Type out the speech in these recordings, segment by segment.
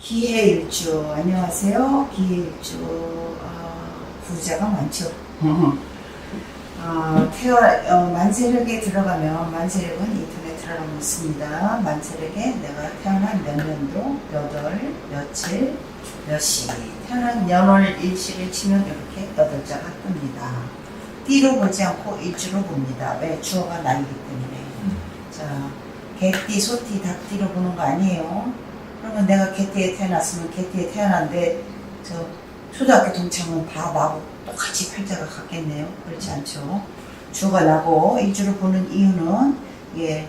기해일주 안녕하세요. 기해일주 부자가 많죠. 만세력에 들어가면 만세력은 인터넷 들어가면 있습니다. 만세력에 내가 태어난 몇 년도, 몇 월, 며칠, 몇 시, 태어난 연월 일시를 치면 이렇게 8자가 뜹니다. 띠로 보지 않고 일주로 봅니다. 왜? 주어가 나이기 때문에. 자, 개띠, 소띠, 닭띠로 보는 거 아니에요. 그러면 내가 개띠에 태어났으면 개띠에 태어났는데 저 초등학교 동창은 다 나하고 똑같이 팔자가 같겠네요. 그렇지 않죠. 주가 나고 일주로 보는 이유는 네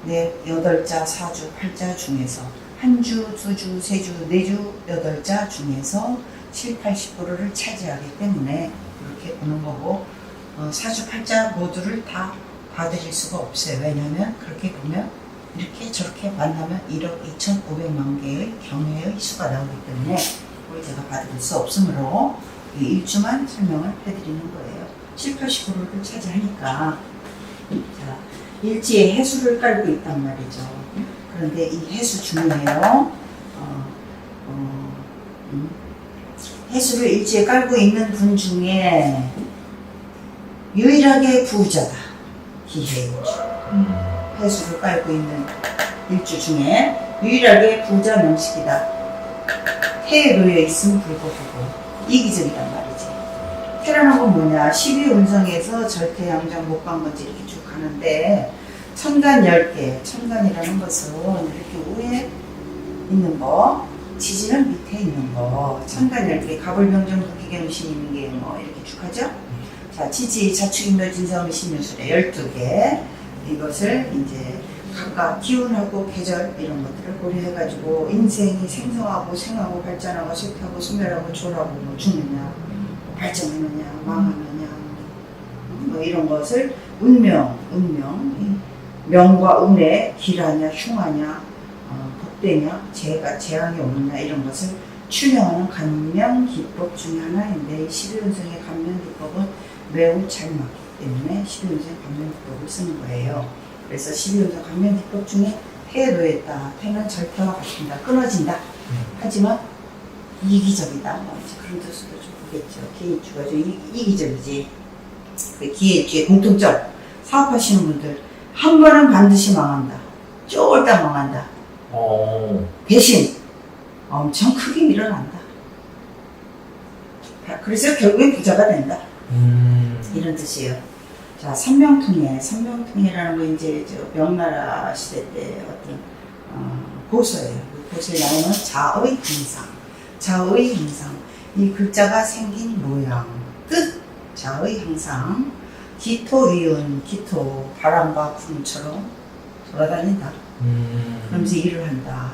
8자, 4주, 8자 중에서 한 주, 두 주, 세 주, 네 주, 8자 중에서 7, 80%를 차지하기 때문에 이렇게 보는 거고 4주, 8자 모두를 다 봐드릴 수가 없어요. 왜냐하면 그렇게 보면 이렇게 저렇게 만나면 1억 2,500만 개의 경우의 수가 나오기 때문에 그걸 제가 받을 수 없으므로 일주만 설명을 해드리는 거예요. 7, 80%를 차지하니까. 자, 일지에 해수를 깔고 있단 말이죠. 그런데 이 해수 중요해요. 해수를 일지에 깔고 있는 분 중에 유일하게 부자다. 기해일주. 해수를 깔고 있는 일주 중에 유일하게 부자 명식이다. 해에 놓여 있음 불구하고 이기적이란 말이지. 태어난 건 뭐냐? 12운성에서 절대양정 목방건지 이렇게 쭉 가는데 천간 10개, 천간이라는 것은 이렇게 위에 있는 거, 지지는 밑에 있는 거, 천간 10개, 갑을병정 도기경신 임계 뭐 이렇게 쭉 하죠. 자, 지지, 자축인묘, 진사음이 신묘술에 12개. 이것을 이제 각각 기운하고 계절 이런 것들을 고려해가지고 인생이 생성하고 생하고 발전하고 쇠퇴하고 소멸하고 졸하고 뭐 죽느냐, 발전하느냐, 망하느냐, 뭐 이런 것을 운명, 명과 운의 길하냐, 흉하냐, 복되냐, 재앙이 오느냐 이런 것을 추정하는 간명기법 중에 하나인데 12운성의 간명기법은 매우 잘 맞기 때문에 12운성 간명기법을 쓰는 거예요. 그래서 12운성 간명기법 중에 해에 놓였다. 해는 절대와 같습니다. 끊어진다. 하지만 이기적이다. 뭐 그런 뜻으로 좀 보겠죠. 기해일주가 좀 이기적이지. 기해일주의 공통점. 사업하시는 분들 한 번은 반드시 망한다. 쫄딱 망한다. 대신 엄청 크게 밀어난다. 그래서 결국엔 부자가 된다. 이런 뜻이에요. 자, 삼명통해라는 거 이제 명나라 시대 때 어떤 고서예요. 고서에 나오는 자의 항상. 이 글자가 생긴 모양, 뜻, 자의 항상. 기토위운, 기토, 바람과 구름처럼 돌아다닌다. 그러면서 일을 한다.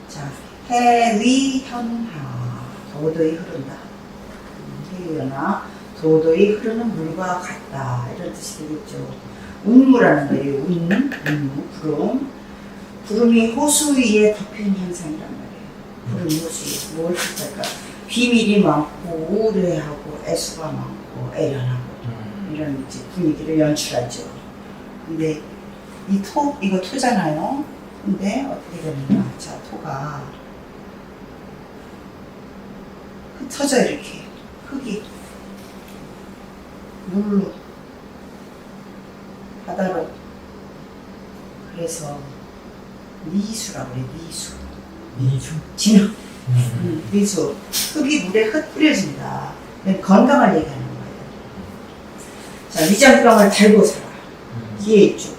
자, 해위현하, 도도히 흐른다. 해위현하, 도도히 흐르는 물과 같다. 이런 뜻이 되겠죠. 운무라는 거예요. 운무, 구름. 구름이 호수 위에 덮이는 현상이란 말이에요. 구름이 호수 위에 뭘 뜻할까? 비밀이 많고 우려하고 애수가 많고 애련하고 이런 이제 분위기를 연출하죠. 근데 이거 토잖아요. 근데 어떻게 되느냐? 자, 토가 흩어져 이렇게 흙이 물로 바다로. 그래서 미수라고 그래. 미수 진흙. 미수. 흙이 물에 흩뿌려진다. 건강을 얘기하는 거예요. 자, 위장병을 달고 살아. 기해일주.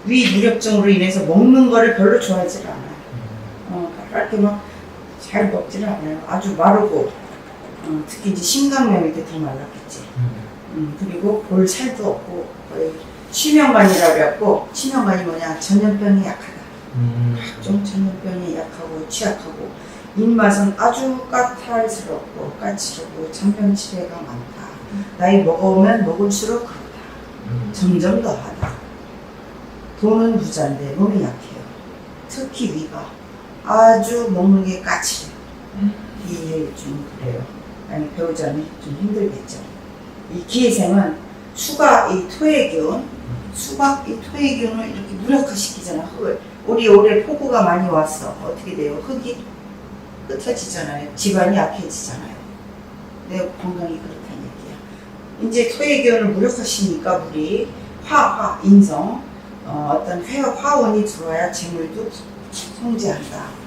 위 무력증으로 인해서 먹는 거를 별로 좋아하지 않아요. 그렇게 막 잘 먹지는 않아요. 아주 마르고 특히 이제 심각명일 때 더 말랐겠지. 그리고 볼 살도 없고 거의 치명간이라고 해갖고, 치명간이 뭐냐? 전염병이 약하다. 각종 전염병이 약하고 취약하고 입맛은 아주 까탈스럽고 까칠하고 잔병치레가 많다. 나이 먹으면 먹을수록 그렇다. 점점 더하다. 돈은 부자인데 몸이 약해요. 특히 위가 아주 먹는 게 까칠해요. 이게 좀 그래요. 아니 배우자는 좀 힘들겠죠. 이 기해생은 수가 이 토의 기운, 수가 이 토의 기운을 이렇게 무력화시키잖아. 흙을. 우리 올해 폭우가 많이 왔어. 어떻게 돼요? 흙이 흩어지잖아요. 집안이 약해지잖아요. 내 건강이 그렇다는 얘기야. 이제 토의 기운을 무력화시키니까 우리 인성, 어떤 화원이 들어와야 재물도 성제한다.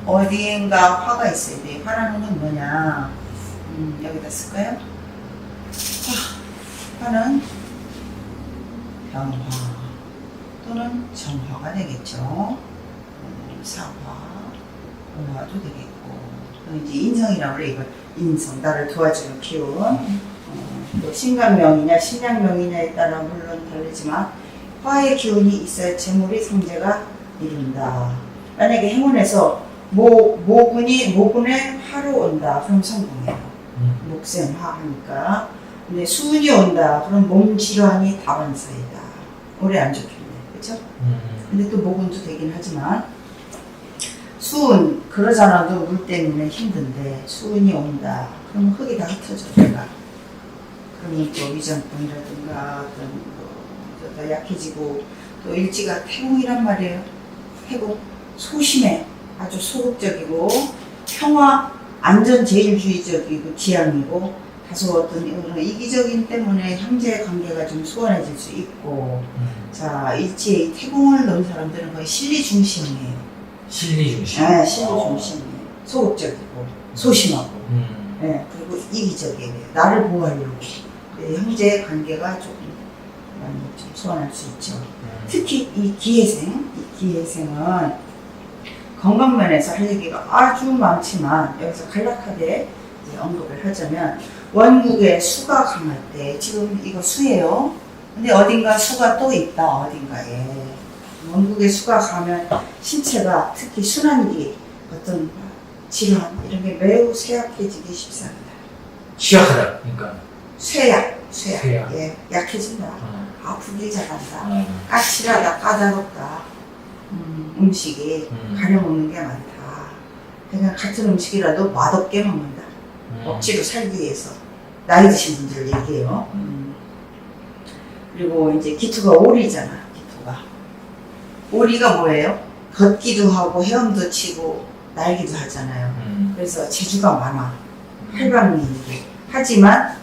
어디엔가 화가 있어야 돼. 화라는 건 뭐냐? 여기다 쓸까요? 화는 변화 또는 정화가 되겠죠. 사화, 변화도 되겠고. 이제 인성이라고 그래. 이걸 인성, 나를 도와주는 기운. 또 신강명이냐 신양명이냐에 따라 물론 다르지만 화의 기운이 있어야 재물이 성제가 이룬다. 만약에 행운에서 모군에 화로 온다. 그럼 성공해요. 목생화 하니까. 근데 수운이 온다. 그럼 몸 질환이 다반사이다. 오래 안 좋겠네. 그쵸? 근데 또 모군도 되긴 하지만 수운 그러잖아도 물 때문에 힘든데 수운이 온다. 그럼 흙이 다 흩어져 내가. 그러면 또 위장병이라든가 어떤 더 약해지고 또 일지가 태궁이란 말이에요. 태궁 소심해. 아주 소극적이고 평화 안전제일주의적이고 지향이고 다소 어떤 이런 이기적인 때문에 형제 관계가 좀 소원해질 수 있고 자 일지에 이 태궁을 넣은 사람들은 거의 실리 중심이에요. 실리 중심? 네, 실리 중심이에요. 소극적이고 소심하고 네, 그리고 이기적이에요. 나를 보호하려고 네, 형제 관계가 조금 많이 좀 소원할 수 있죠. 특히 이 기해생은 건강면에서 할 얘기가 아주 많지만 여기서 간략하게 언급을 하자면 원국의 수가 강할 때 지금 이거 수예요. 근데 어딘가 수가 또 있다. 어딘가에 원국의 수가 강하면 신체가 특히 순환기 어떤 질환 이런 게 매우 쇠약해지기 쉽습니다. 취약하다. 그러니까 쇠약. 쇠약. 예, 약해진다. 아프기 잘한다. 까칠하다. 까다롭다. 음식이 가려 먹는 게 많다. 그냥 같은 음식이라도 맛없게 먹는다. 억지로 살기 위해서. 나이 드신 분들을 얘기해요. 그리고 이제 기토가 오리잖아. 기토가. 오리가 뭐예요? 걷기도 하고 헤엄도 치고 날기도 하잖아요. 그래서 재주가 많아. 팔방미인이고. 하지만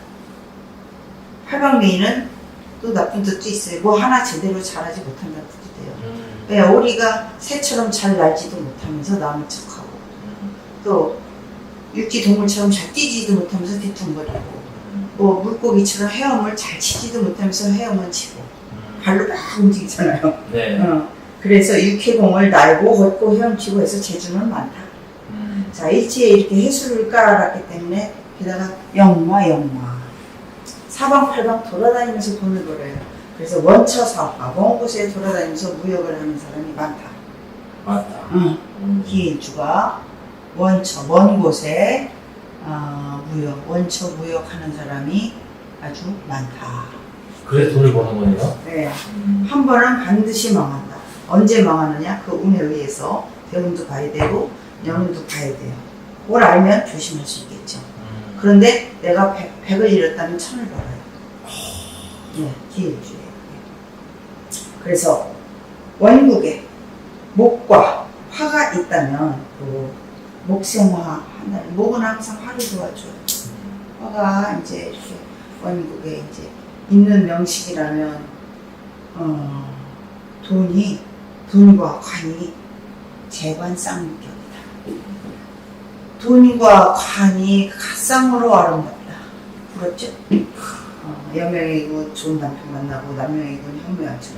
팔방미인은 또 나쁜 뜻도 있어요. 뭐 하나 제대로 잘하지 못한다는 뜻도 돼요. 왜 오리가 새처럼 잘 날지도 못하면서 남은 척하고 또 육지 동물처럼 잘 뛰지도 못하면서 뒤뚱거리고 뭐 물고기처럼 헤엄을 잘 치지도 못하면서 헤엄을 치고 발로 막 움직이잖아요. 네. 그래서 육해공을 날고 걷고 헤엄치고 해서 재주는 많다. 자 일지에 이렇게 해수를 깔았기 때문에 게다가 영마 사방팔방 돌아다니면서 돈을 벌어요. 그래서 원처사업가 먼 곳에 돌아다니면서 무역을 하는 사람이 많다. 맞다. 기인주가 원처 먼 곳에 원처 무역하는 사람이 아주 많다. 그래서 돈을 버는 거네요? 네. 한 번은 반드시 망한다. 언제 망하느냐? 그 운에 의해서 대운도 봐야 되고 연운도 봐야 돼요. 그걸 알면 조심할 수 있겠죠. 그런데 내가 100을 잃었다면 1000을 벌어요. 네, 기일주예요. 그래서 원국에 목과 화가 있다면 또 목생화 한다면 목은 항상 화를 도와줘요. 화가 이제 이렇게 원국에 이제 있는 명식이라면 돈과 관이 재관쌍격이다. 돈과 관이 갓쌍으로 아름답다. 부럽죠? 여명이고 좋은 남편 만나고 남명이고 현명하죠.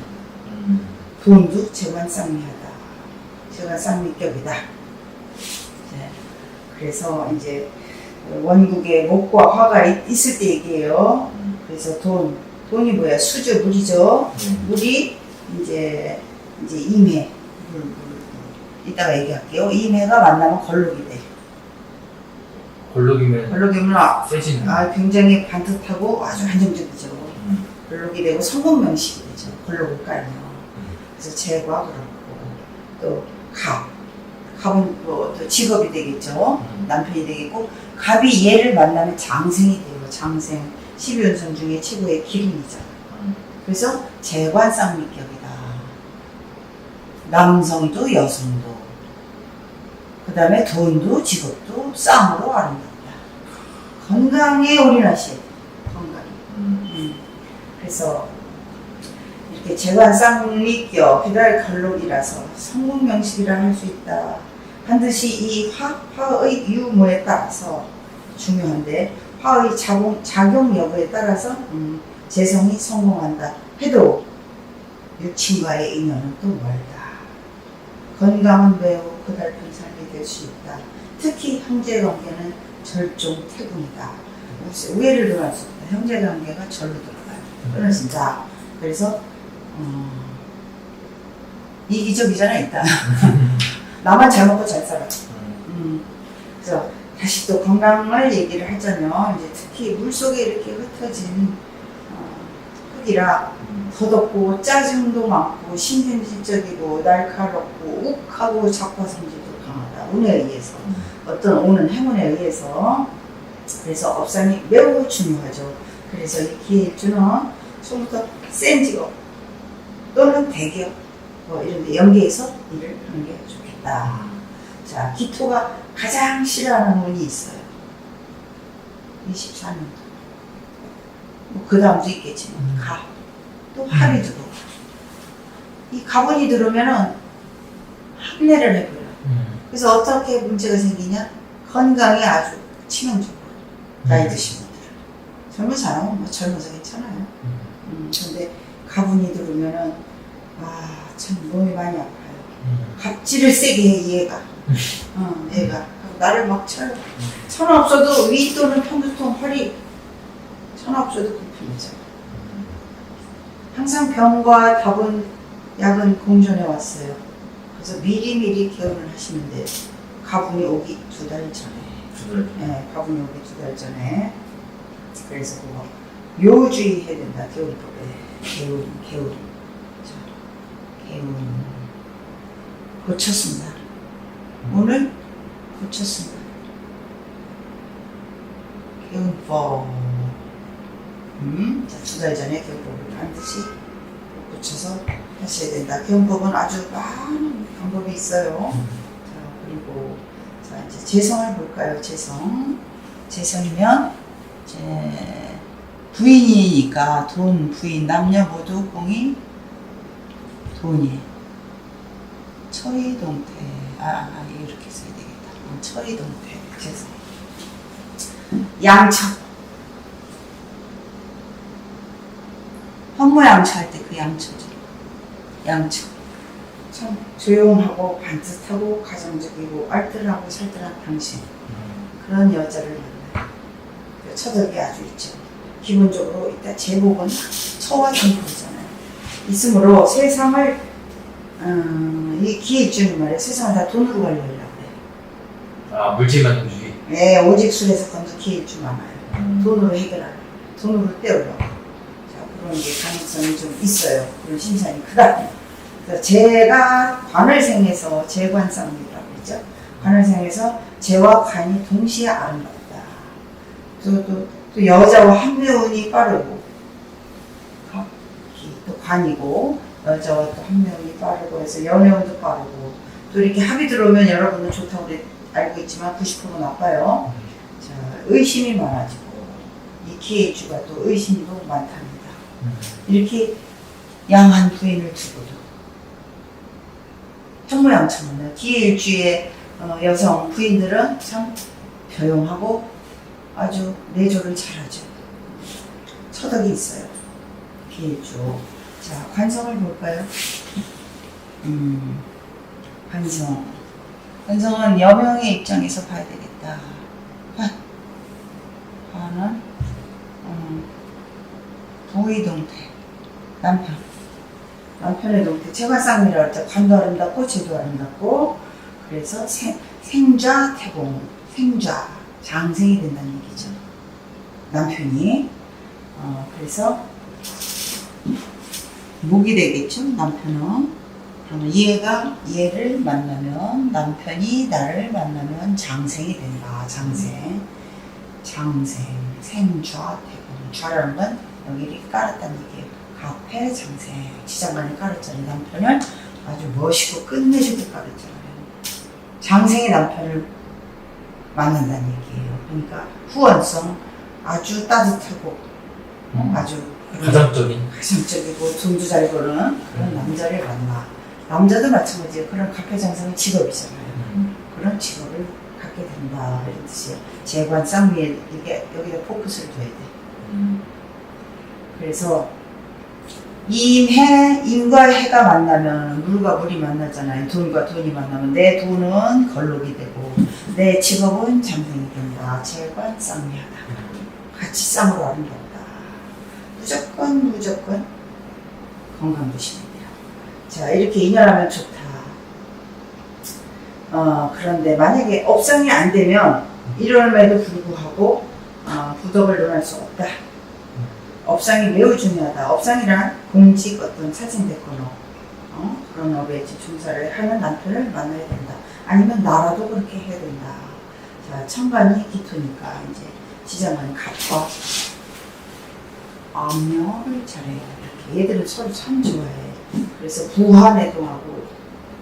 돈도 재관쌍미하다. 재관쌍미격이다. 네. 그래서 이제 원국에 목과 화가 있을 때 얘기해요. 그래서 돈이 뭐야? 수죠, 물이죠. 물이 이제 임해. 이따가 얘기할게요. 임해가 만나면 걸룩이 돼. 걸룩이면 세지는. 굉장히 반듯하고 아주 안정적이죠. 걸룩이 되고 성공명식이 되죠. 걸룩을 깔면. 그래서 재과 그렇고 또 갑은 뭐 또 직업이 되겠죠. 남편이 되겠고 갑이 얘를 만나면 장생이 돼요. 장생 12운성 중에 최고의 기운이죠. 그래서 재관쌍미격이다. 남성도 여성도 그 다음에 돈도 직업도 쌍으로 아름답다. 건강에 올인하셔야 돼요. 건강에. 그래서 이렇게 재관 쌍미격 비달 칼록이라서 성공 명식이라 할 수 있다. 반드시 이 화의 유무에 따라서 중요한데 화의 작용 여부에 따라서 재성이 성공한다 해도 육친과의 인연은 또 멀다. 건강은 매우 고달픈 삶이 될 수 있다. 특히 형제관계는 절종 태군이다. 우애를 논할 수 없다. 형제관계가 절로 들어가요. 끊어진다. 그래서 이기적이잖아 일단. 나만 잘 먹고 잘 살아. 그래서 다시 또 건강을 얘기를 하자면 이제 특히 물속에 이렇게 흩어진 흙이라 더덥고 짜증도 많고 신경질적이고 날카롭고 욱하고 작화성질도 강하다. 운에 의해서 어떤 오는 행운에 의해서. 그래서 업상이 매우 중요하죠. 그래서 이 기일주는 처음부터 센 직업 또는 대기업 이런 데 연계해서 일을 하는 게 좋겠다. 자, 기토가 가장 싫어하는 운이 있어요. 24년도. 뭐 그 다음도 있겠지만 또 합이 들어오고. 이 갑운이 들어오면은 합례를 해버려요. 그래서 어떻게 문제가 생기냐? 건강이 아주 치명적으로. 나이 드신 분들은. 젊은 사람은 뭐 젊어서 괜찮아요. 근데 갑운이 들어오면은 참 몸이 많이 아파요. 갑질을 세게 해 얘가. 얘가 나를 막 쳐요. 천 없어도 위 또는 편두통, 허리 천 없어도 불편해져요. 항상 병과 답은 약은 공존해 왔어요. 그래서 미리미리 개운을 하시면 돼요. 가분이 오기 2달 전에. 네, 가분이 오기 2달 전에. 그래서 그거 묘주의해야 된다. 겨울법에. 개울. 고쳤습니다. 오늘 고쳤습니다. 개운법. 자, 2달 전에 개운법을 반드시 고쳐서 하셔야 된다. 개운법은 아주 많은 방법이 있어요. 자, 그리고 자, 이제 재성을 볼까요? 재성이면 이제 부인이니까 돈, 부인, 남녀 모두 공이 돈이 처리동태 이렇게 써야 되겠다. 처리동태 재성. 양척 현모양처할 때 그 양처죠. 양처 참 조용하고 반듯하고 가정적이고 알뜰하고 살뜰한 당신 그런 여자를 만나요. 처덕이 아주 있죠. 기본적으로 이따 제복은 처와 정복이잖아요. 있으므로 세상을 이 기일주는 말이에요. 세상을 다 돈으로 관리하려고 해요. 물질만 동주기. 네, 오직 술에서 건져 기일주 많아요. 돈으로 해결하려고, 돈으로 떼우려고. 자, 그런 게 가능성이 좀 있어요. 그런 심산이 크다. 그래서 재가 관을 생해서 재관쌍이라고 했죠. 관을 생해서 재와 관이 동시에 아름답다. 또 여자와 한묘운이 빠르고, 또 관이고, 여자와 또 한묘운이 빠르고 해서 연애운도 빠르고, 또 이렇게 합이 들어오면 여러분은 좋다고 알고 있지만 90% 나빠요. 자, 의심이 많아지고, 이 기회주가 또 의심도 많답니다. 이렇게 양한 부인을 두고도 현모양처는 기회일주의 여성 부인들은 참 조용하고 아주 내조를 잘하죠. 처덕이 있어요. 기회일주. 자, 관성을 볼까요? 관성은 여명의 입장에서 봐야 되겠다. 관은 도의동태 남편의 동태 재관쌍미라고 할 때 관도 아름답고 재도 아름답고 그래서 생좌 태공 생좌 장생이 된다는 얘기죠. 남편이 그래서 목이 되겠죠. 남편은 그러면 얘를 만나면 남편이 나를 만나면 장생이 된다. 장생 생좌 태공 좌라는 건 여기 이렇게 깔았다는 얘기예요. 가패 장생 지장간에 깔았잖아요. 남편을 아주 멋있고 끝내주게 깔았잖아요. 장생의 남편을 만난다는 얘기예요. 그러니까 후원성 아주 따뜻하고 아주 가정적인. 가정적이고 돈도 잘 버는 그런 남자를 만나. 남자도 마찬가지예요. 그런 가표장성은 직업이잖아요. 그런 직업을 갖게 된다 이런 뜻이에요. 재관 쌍미에 이게 여기다 포커스를 둬야 돼. 그래서 임과 해가 만나면 물과 물이 만나잖아요. 돈과 돈이 만나면 내 돈은 걸록이 되고 내 직업은 장생이 된다. 재관 쌍미하다. 같이 쌍으로 아름답다. 무조건 건강 조심해야 돼요. 자, 이렇게 인연하면 좋다. 그런데 만약에 업상이 안 되면 이름에도 불구하고 부덕을 논할 수 없다. 업상이 매우 중요하다. 업상이란 공직, 어떤 사생대권업, 그런 업에 이제 종사를 하는 남편을 만나야 된다. 아니면 나라도 그렇게 해야 된다. 자, 천간이 기토니까 이제 지장은 갑과 암묘를 잘해요. 이렇게 얘들은 서로 참 좋아해. 그래서 부화내동하고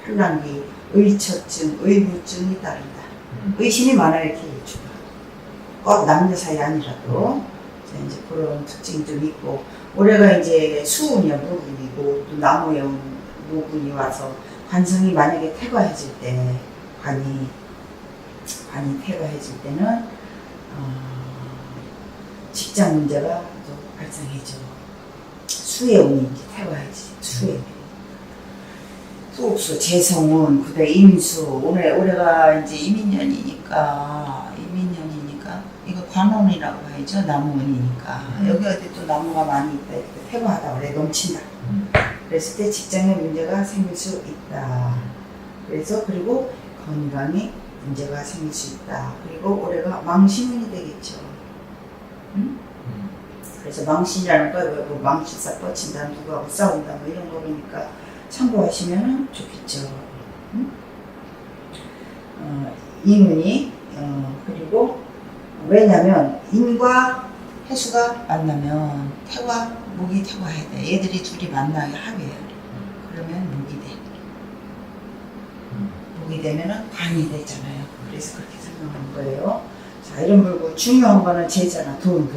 팔랑기, 의처증, 의무증이 따른다. 의심이 많아야 이렇게 일주가. 꼭 남녀 사이 아니라도 이제 그런 특징이 좀 있고, 올해가 이제 수운이야 무군이고 또 나무에 온 무군이 와서 관성이 만약에 태과해질 때 관이 태과해질 때는 직장 문제가 또 발생해죠. 수의 운이 이제 태과해지. 수의 운. 수옥수, 재성운, 그다음 임수. 올해가 이제 이민년이니까 이거 관운이라고 하죠. 나무운이니까 여기 어디 또 나무가 많이 있다. 이렇게 태과하다 그래. 넘친다. 그랬을 때 직장에 문제가 생길 수 있다. 그래서 그리고 건강에 문제가 생길 수 있다. 그리고 올해가 망신운이 되겠죠. 그래서 망신이라는 거야. 뭐 망신사 뻗친다, 누구하고 싸운다, 뭐 이런 거 보니까 참고하시면 좋겠죠. 인운이 그리고 왜냐면 인과 해수가 만나면 목이 태과해야 돼. 얘들이 둘이 만나야 합이에요. 그러면 목이 돼. 목이 되면은 관이 되잖아요. 그래서 그렇게 설명한 거예요. 자, 이런 물고 중요한 거는 재잖아. 돈.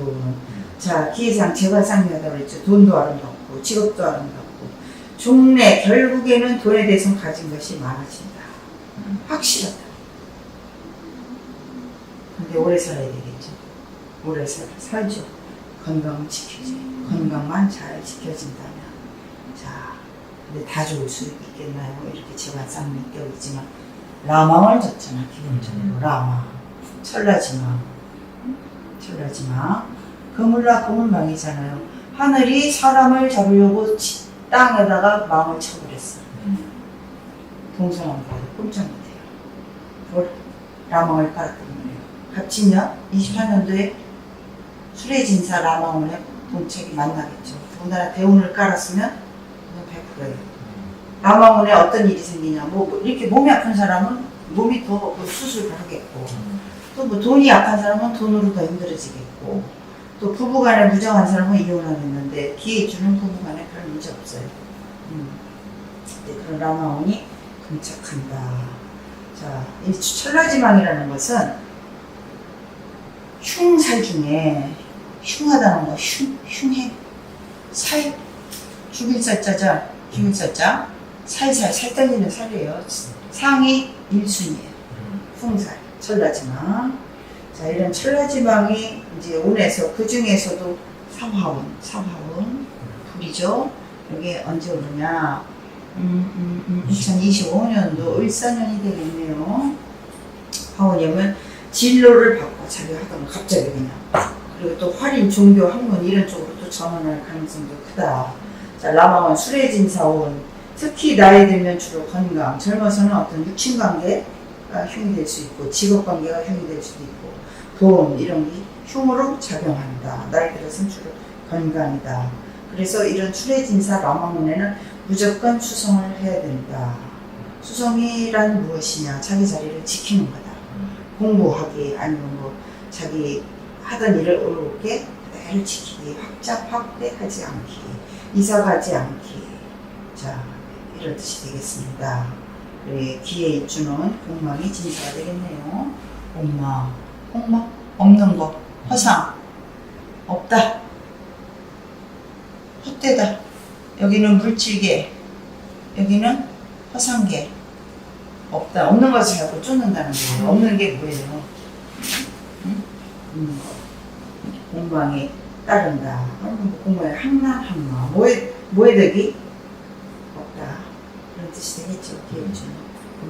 자, 기회상 재관상미하다고 그랬죠. 돈도 아름답고 직업도 아름답고 종래 결국에는 돈에 대해서 가진 것이 많아진다. 확실하다. 근데 오래 살아야 되겠죠. 오래 살죠. 건강을 지켜줘요. 건강만 잘 지켜진다면. 자, 근데 다 좋을 수 있겠나요? 이렇게 재관상미 껴있지만 라망을 줬잖아. 기본적으로 라망. 철라지망. 그물라 그물망이잖아요. 하늘이 사람을 잡으려고 땅에다가 망을 쳐버렸어. 동서남북 꼼짝 못해요. 라망을 깔았단 말이에요. 갑진년 24년도에 수레진사 라망운의 본책이 만나겠죠. 더군다나 대운을 깔았으면 100%예요. 라망운에 어떤 일이 생기냐, 뭐 이렇게 몸이 아픈 사람은 몸이 더 수술을 하겠고, 또 뭐 돈이 약한 사람은 돈으로 더 힘들어지겠고, 또 부부간에 무정한 사람은 이혼하겠는데 기회 주는 부부간에 그런 문제 없어요. 그런 라마운이 금착한다. 자, 이 철라지망이라는 것은 흉살 중에 흉하다는 거, 흉해, 죽일 살자자, 살살, 살 떨리는 살이에요. 상이 1순위예요. 흉살, 철라지망. 자, 이런 철라지망이 이제 운에서 그 중에서도 사화운 불이죠. 이게 언제 오느냐? 2025년도 을사년이 되겠네요. 화운이면 진로를 바꿔 자기가 하다가 갑자기 그냥. 그리고 또 활인, 종교, 학문 이런 쪽으로 또 전환할 가능성도 크다. 자, 라망은 수레진사운. 특히 나이 들면 주로 건강, 젊어서는 어떤 육친관계가 흉이 될 수 있고 직업관계가 흉이 될 수도 있고 돈 이런 게 흉으로 작용한다. 나이 들어서는 주로 건강이다. 그래서 이런 수레진사 라망운에는 무조건 수성을 해야 된다. 수성이란 무엇이냐? 자기 자리를 지키는 거다. 공부하기 아니면 뭐 자기 하던 일을 올곧게 그대로 지키기, 확대하지 않기, 이사가지 않기. 자, 이런 뜻이 되겠습니다. 그래, 기회 일주는 공망이 진사가 되겠네요. 공망, 공망, 없는 거, 허상, 없다, 헛되다. 여기는 물질계, 여기는 허상계, 없다. 없는 것을 자꾸 쫓는다는 거예요. 없는 게 뭐예요? 응? 없는 거. 공망에 따른다. 공망에 항남, 뭐에 덕이? 없다. 그런 뜻이 되겠죠. 기회일주는.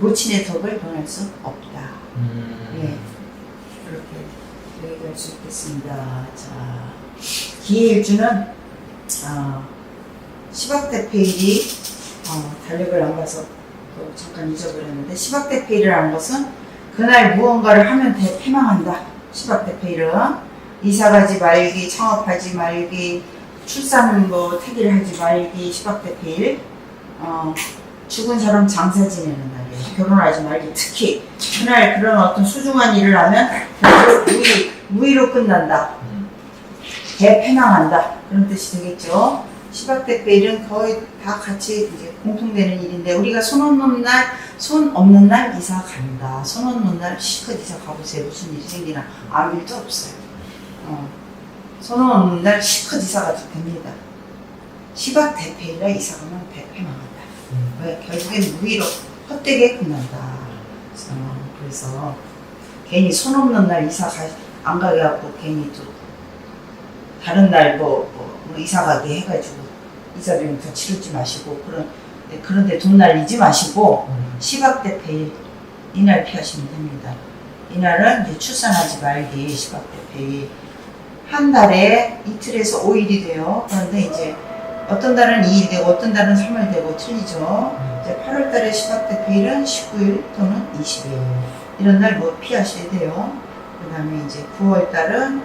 모친의 덕을 변할 수 없다. 예. 그렇게 얘기할 수 있겠습니다. 자, 기회일주는 시박대페일이 달력을 안 봐서 또 잠깐 잊어버렸는데, 시박대페일이라는 것은 그날 무언가를 하면 패망한다. 시박대페일은 이사가지 말기, 창업하지 말기, 출산 태기를 하지 말기, 시박대페일. 죽은 사람 장사 지내는 날이에요. 결혼하지 말기. 특히 그날 그런 어떤 소중한 일을 하면 결국 무의로 끝난다. 대패망한다. 그런 뜻이 되겠죠. 시박대페일은 거의 다 같이 이제 공통되는 일인데, 우리가 손 없는 날 이사 간다. 손 없는 날 시컷 이사 가보세요. 무슨 일이 생기나 아무 일도 없어요. 손 없는 날 시컷 이사가 됩니다. 시박대페일이라 이사 가면 대패망한다. 왜? 결국엔 무의로 헛되게 끝난다. 그래서 괜히 손 없는 날 이사 안 가게 하고 괜히 또 다른 날 이사 가게 해가지고 이사 비용 더 치르지 마시고 그런데 돈 날리지 마시고 시박대페일 이날 피하시면 됩니다. 이날은 이제 출산하지 말기. 시박대페일 한 달에 이틀에서 5일이 돼요. 그런데 이제 어떤 달은 2일 되고 어떤 달은 3일 되고 틀리죠. 이제 8월 달에 시박대페일은 19일 또는 20일 이런 날 피하셔야 돼요. 그 다음에 이제 9월 달은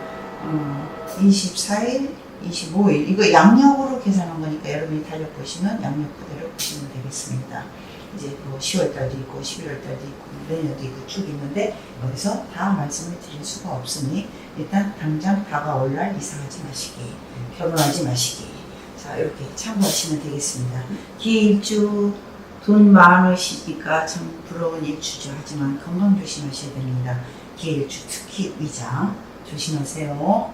24일, 25일. 이거 양력으로 계산한 거니까 여러분이 달력 보시면 양력 그대로 보시면 되겠습니다. 이제 10월 달도 있고 11월 달도 있고 내년도 있고 쭉 있는데 여기서 다 말씀을 드릴 수가 없으니 일단 당장 다가올 날 이사하지 마시기, 결혼하지 마시기. 자, 이렇게 참고하시면 되겠습니다. 기일주 돈 많으시니까 참 부러운 일주죠. 하지만 건강 조심하셔야 됩니다. 기일주 특히 위장 조심하세요.